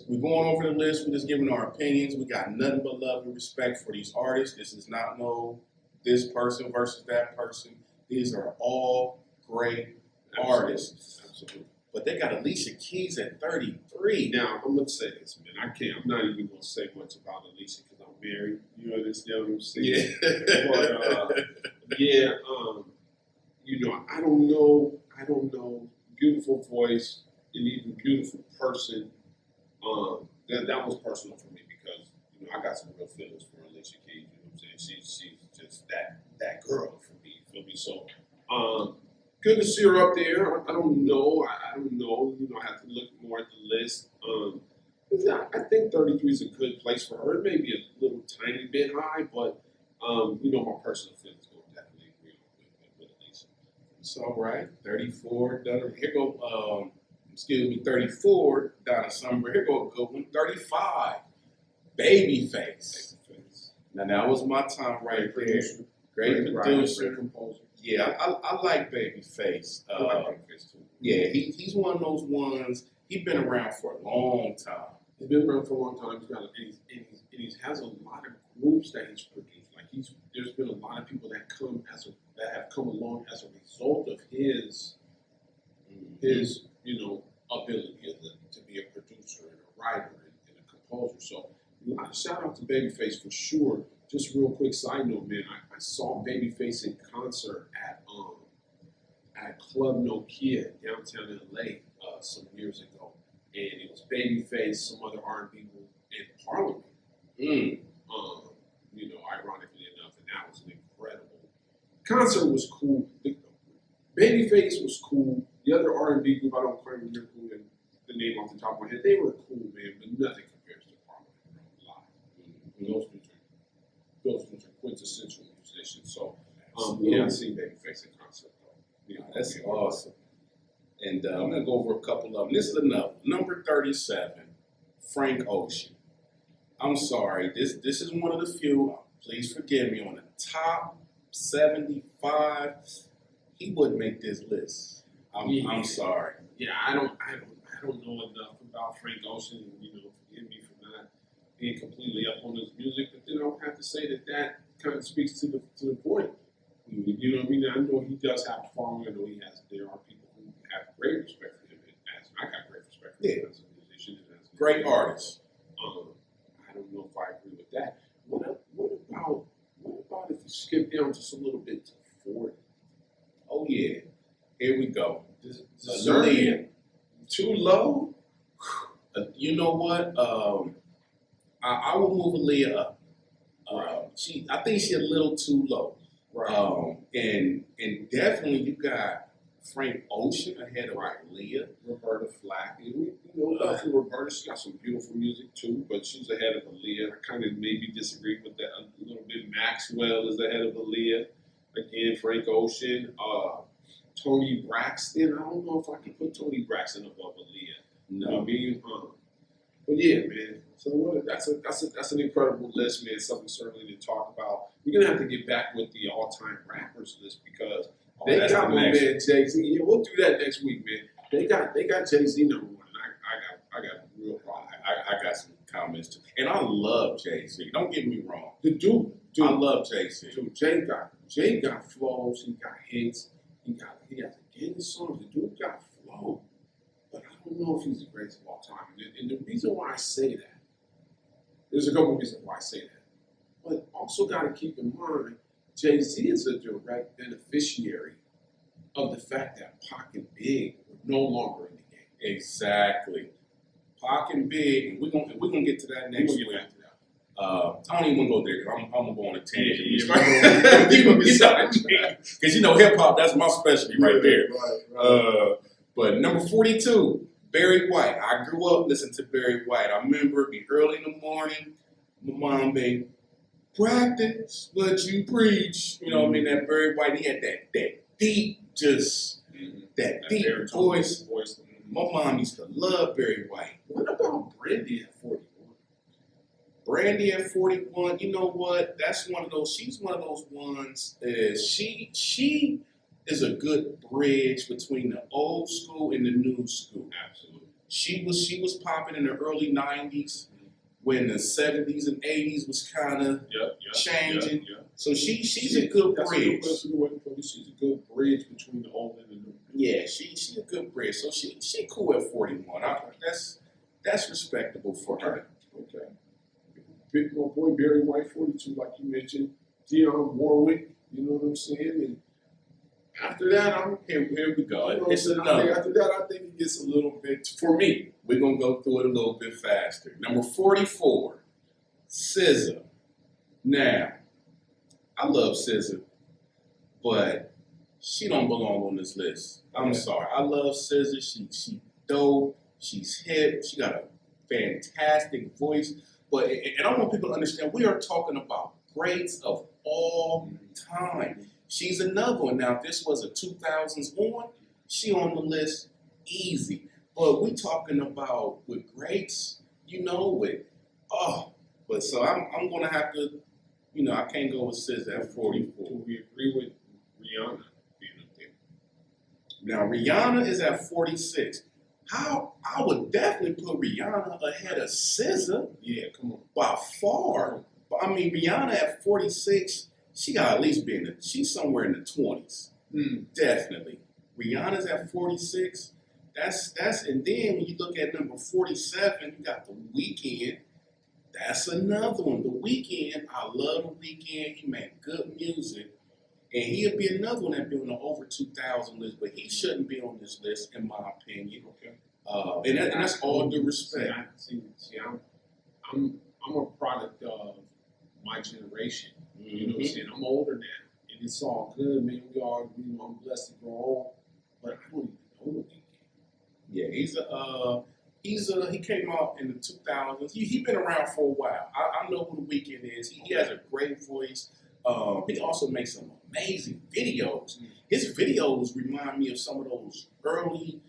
We're going over the list. We're just giving our opinions. We got nothing but love and respect for these artists. This is not no this person versus that person. These are all great artists. Absolutely. But they got Alicia Keys at 33. Now, I'm going to say this, man. I'm not even going to say much about Alicia because I'm married. You understand what I'm saying? Yeah. But, I don't know. Beautiful voice and even beautiful person. That was personal for me because, I got some real feelings for Alicia Keys. You know what I'm saying? She's just that girl for me. You feel me? So, good to see her up there. I don't know. I don't know. I have to look more at the list. I think 33 is a good place for her. It may be a little tiny bit high, but my personal feelings will definitely agree with Alicia. It's all right. 34. Here go. 34. Donna Summer. Here go a good one. 35. Babyface. Now that was my time right there. Great producer. Great composer. Yeah, I like Babyface. I like Babyface too. Yeah, he's one of those ones. He's been around for a long time. He's been around for a long time. He has a lot of groups that he's produced. Like there's been a lot of people that have come along as a result of his ability to be a producer and a writer and a composer. So shout out to Babyface for sure. Just real quick side note, man. I saw Babyface in concert at Club Nokia downtown LA some years ago, and it was Babyface, some other R&B group, and Parliament. Ironically enough, and that was an incredible concert. Was cool. Babyface was cool. The other R&B group, I don't quite remember the name off the top of my head. They were cool, man, but nothing compares to Parliament. Those are quintessential musicians. So, I've seen Babyface in concert, though. That's awesome. And I'm going to go over a couple of them. This is another. Number 37, Frank Ocean. I'm sorry. This is one of the few, please forgive me, on the top 75. He wouldn't make this list. I'm sorry. Yeah, I don't know enough about Frank Ocean. Forgive me for not being completely up on his music, but then I'll have to say that kind of speaks to the point. You know what I mean? I know he does have a following. I know there are people who have great respect for him, as I got great respect for him as a musician and as a great artist. I don't know if I agree with that. What about if you skip down just a little bit to 40? Oh yeah, here we go. Aaliyah. Too low? You know what? I will move Aaliyah up. I think she's a little too low. Right. And definitely you got Frank Ocean ahead of Aaliyah. Roberta Flack. For Roberta, she got some beautiful music too, but she's ahead of Aaliyah. I kind of maybe disagree with that a little bit. Maxwell is ahead of Aaliyah. Again, Frank Ocean. Tony Braxton. I don't know if I can put Tony Braxton above Aaliyah. No. But yeah, man. So that's an incredible list, man. Something certainly to talk about. We're gonna have to get back with the all-time rappers list because they got my man Jay-Z. Yeah, we'll do that next week, man. They got Jay-Z number one. I got real problem. I got some comments too, and I love Jay-Z. Don't get me wrong. The dude, I love Jay-Z. Dude, Jay got flows. He got hits. He has a gang of songs. The dude got flow. But I don't know if he's the greatest of all time. And the reason why I say that, there's a couple of reasons why I say that. But also got to keep in mind, Jay-Z is a direct beneficiary of the fact that Pac and Big were no longer in the game. Exactly. Pac and Big, and we're gonna get to that next week. I don't even want to go there because I'm gonna go on a tangent. Because hip hop, that's my specialty right there. Right. But number 42, Barry White. I grew up listening to Barry White. I remember it be early in the morning. My mom made practice what you preach. You know what I mean? That Barry White, he had that deep, that deep voice. My mom used to love Barry White. What about Brandy at 41? Brandy at 41, you know what? She's one of those ones, she is a good bridge between the old school and the new school. Absolutely. She was popping in the early '90s when the '70s and '80s was kind of changing. So she's a good bridge. She's a good bridge between the old and the new. Yeah, she's a good bridge. So she cool at 41. That's respectable for her. Okay. Big my boy Barry White, 42, like you mentioned. Dionne Warwick, you know what I'm saying? And after that, Here we go. you know, It's another. after that, I think it gets a little bit, for me. We're gonna go through it a little bit faster. Number 44, SZA. Now, I love SZA, but she don't belong on this list. I'm sorry. I love SZA. She dope. She's hip. She got a fantastic voice. But and I want people to understand we are talking about greats of all time. She's another one. Now, if this was a 2000s one, she on the list easy. But we talking about with greats, But so I'm gonna have to, I can't go with SZA at 44. Do we agree with Rihanna being up there? Now Rihanna is at 46. How I would definitely put Rihanna ahead of SZA. Yeah, come on. By far. But I mean Rihanna at 46, she got at least she's somewhere in the 20s. Definitely. Rihanna's at 46. That's and then when you look at number 47, you got The Weeknd. That's another one. The Weeknd, I love The Weeknd. He made good music. And he'll be another one that'd be on the over 2000 list, but he shouldn't be on this list, in my opinion. Okay. And that's all due respect. I'm a product of my generation. You know what I'm saying? I'm older now, and it's all good, man. I'm blessed to grow old, but I don't even know the Weeknd. Yeah, he came out in the 2000s. He been around for a while. I know who The Weeknd is. He has a great voice. He also makes some amazing videos. His videos remind me of some of those early,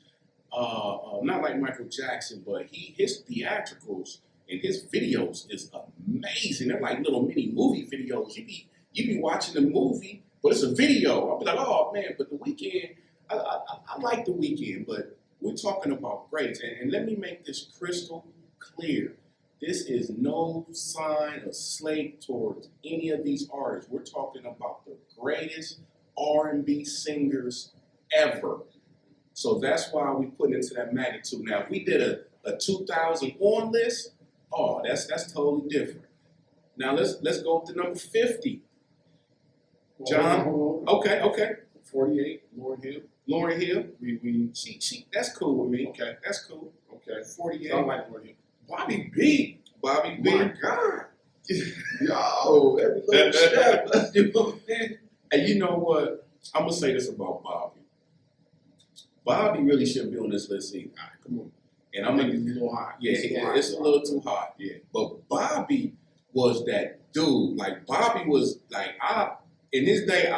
not like Michael Jackson, but his theatricals and his videos is amazing. They're like little mini movie videos. You be watching the movie, but it's a video. I'll be like, oh man, but The Weeknd, I like The Weeknd, but we're talking about greats. And let me make this crystal clear. This is no sign of slate towards any of these artists. We're talking about the greatest R&B singers ever. So that's why we put into that magnitude. Now, if we did a 2000 on list, that's totally different. Now let's go to number 50. John. Hold on. Okay. 48, Lauryn Hill. She that's cool with me. Okay. That's cool. Okay. 48. I like Lauryn Hill. Bobby B. My God. Yo, every little step. You know what I'm saying? And you know what? I'm gonna say this about Bobby. Bobby really shouldn't be on this list either. All right, come on. And I think it's a little hot. Yeah, it's a little too hot. Yeah. But Bobby was that dude. Like Bobby was like in his day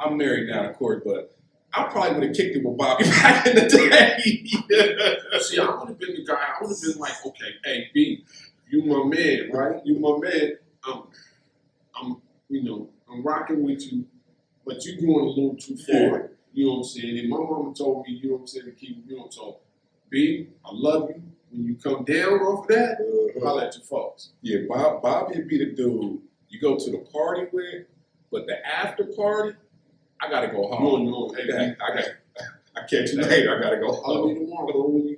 I'm married now, of course, but I probably would have kicked it with Bobby back in the day. See, I would have been the guy. I would have been like, okay, hey B, you my man, right? You my man. I'm rocking with you, but you going a little too far. Yeah. You know what I'm saying? And my mama told me, you know what I'm saying, to keep, so B, I love you. When you come down off of that, I'll let you folks. Yeah, Bobby would be the dude you go to the party with, but the after party, I gotta go home. No, hey, I catch you later. I gotta go I'll home. be tomorrow, bro. When you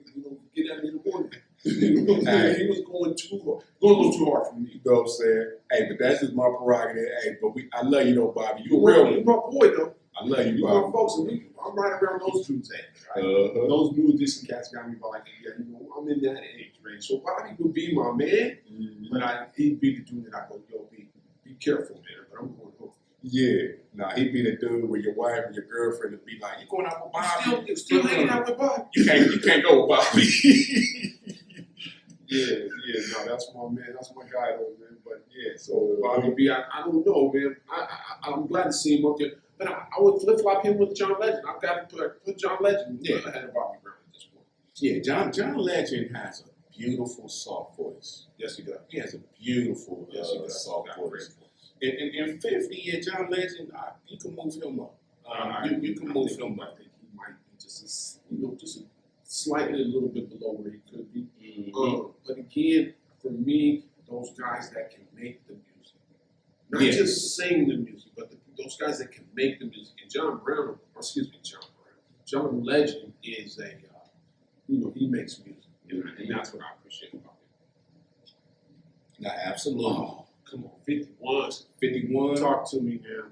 get out in the morning. You know what I'm saying? He was going a little too hard for me. You know what I'm saying? Hey, but that's just my prerogative. Hey, but I love you though, Bobby. You a Well, real you one. my boy though. I love you, You Bobby. my folks, and I'm right around those dudes' age. Right? Those new edition cats got me by like, I'm in that age range. So Bobby would be my man, but he'd be the dude that I go, yo, be careful, man. But I'm going home. Yeah. Nah, he'd be the dude with your wife and your girlfriend to be like, you going out with Bobby? You still hanging out with Bobby? You can't go with Bobby. Yeah, no, that's my man. That's my guy, though, man. But yeah, so Bobby B, I don't know, man. I'm glad to see him up there. But I would flip-flop him with John Legend. I've got to put John Legend ahead of Bobby Brown at this point. Yeah, John Legend has a beautiful soft voice. Yes, he does. He has a beautiful soft voice. In 50, yeah, John Legend, you can move him up. You can move him I up. think he might be just a slightly a little bit below where he could be. Mhm. But again, for me, those guys that can make the music, not Yeah. just sing the music, but those guys that can make the music. And John Legend is a, he makes music, and that's what I appreciate about him. Nah, absolutely. Oh, come on, 51. 51. Talk to me now.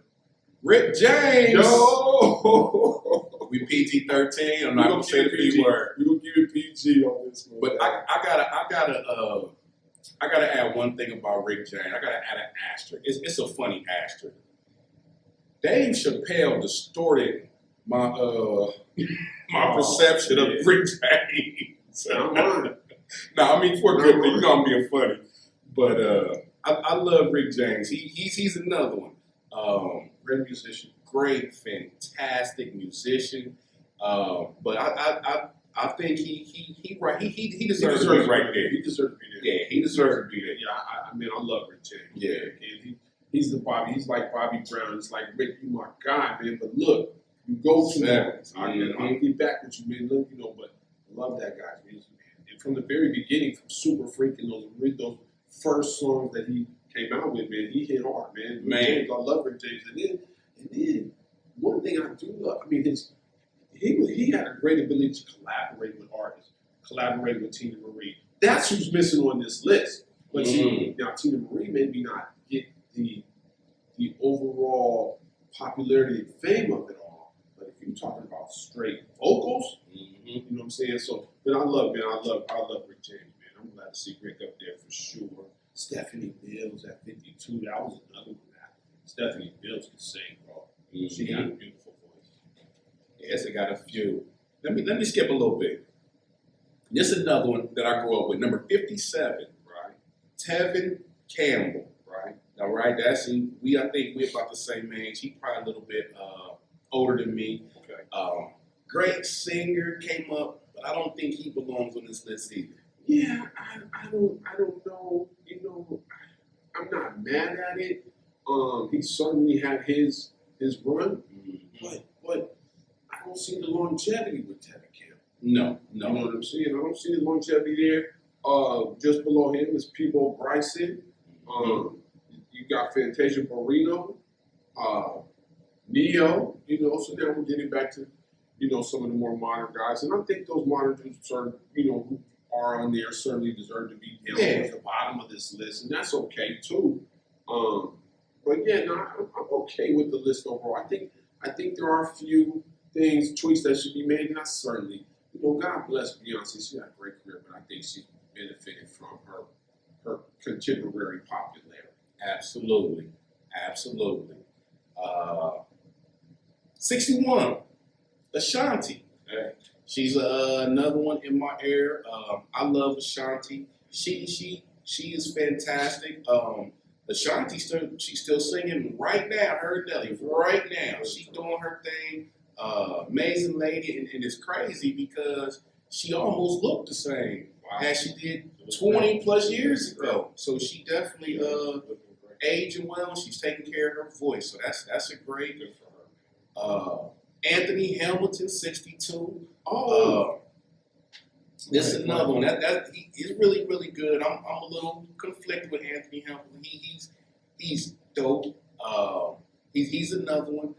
Rick James. Yo! We PG-13. I'm not gonna say the B word. We're gonna give it PG on this one. But I gotta add one thing about Rick James. I gotta add an asterisk. It's a funny asterisk. Dave Chappelle distorted my perception of Rick James. No, I mean for a good thing. You know I'm being funny, but I love Rick James. He's another one. Great musician. Great, fantastic musician. But I think he deserves to be right there. He deserves to be there. Yeah, he deserves to be there. Yeah, I love Rick James. Yeah. And he's the Bobby. He's like Bobby Brown. It's like, Rick, you my guy, man. But look, you go too long. I'll get back with you, man. Look, but I love that guy's music, man. And from the very beginning, from Super Freak and those first songs that he came out with, man, he hit hard, man. Rick James, I love Rick James. And then one thing I do love, I mean, he had a great ability to collaborate with artists, collaborate with Tina Marie. That's who's missing on this list. But see, now Tina Marie maybe not get the overall popularity and fame of it all. But if you're talking about straight vocals, you know what I'm saying? So, but I love Rick James, man. I'm glad to see Rick up there for sure. Stephanie Mills at 52, that was another one. Stephanie Mills can sing, bro. She got a beautiful voice. Yes, I got a few. Let me skip a little bit. This is another one that I grew up with. Number 57, right? Tevin Campbell, right? All right, I think we're about the same age. He probably a little bit older than me. Okay. Great singer, came up, but I don't think he belongs on this list either. Yeah, I don't know. I'm not mad at it. He certainly had his run, but I don't see the longevity with Tevin Campbell. No. You know what I'm saying? I don't see the longevity there. Just below him is Peebo Bryson. You got Fantasia Barrino, Neo. So now we're getting back to some of the more modern guys, and I think those modern dudes are who are on there certainly deserve to be down at the bottom of this list, and that's okay too. But yeah, no, I'm okay with the list overall. I think there are a few tweaks that should be made, and I certainly, God bless Beyonce. She had a great career, but I think she benefited from her contemporary popularity. Absolutely. 61, Ashanti. Hey. She's another one in my ear. I love Ashanti. She is fantastic. Ashanti she's still singing right now. Her Nelly right now. She's doing her thing. Amazing lady, and it's crazy because she almost looked the same as she did 20 plus years ago. So she definitely aging well. She's taking care of her voice. So that's a great. Anthony Hamilton, 62. This is another one. He's really, really good. I'm a little conflicted with Anthony Hamilton. He's dope. He's another one.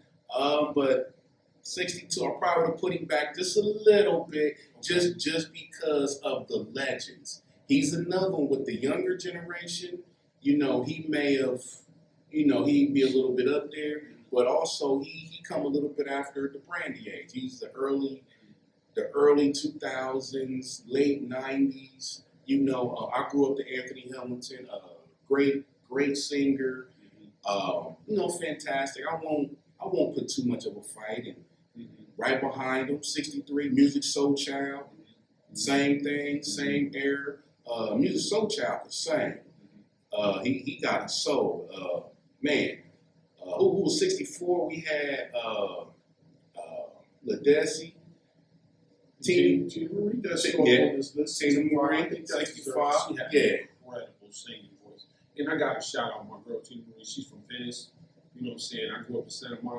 But 62, I probably would have put him back just a little bit, just because of the legends. He's another one with the younger generation. He may have, he'd be a little bit up there, but also he come a little bit after the Brandy age. He's the early 2000s, late 90s. I grew up to Anthony Hamilton, great singer. Fantastic. I won't put too much of a fight in. Right behind him, 63, Music Soul Child. Same thing, same era. Music Soul Child could sing. He got a soul. Who was 64? We had Ledesi. Tina Marie. Tina Marie, 65. Yeah. Incredible singing voice. And I got to shout out my girl Tina Marie. She's from Venice. You know what I'm saying? I grew up in Santa Monica.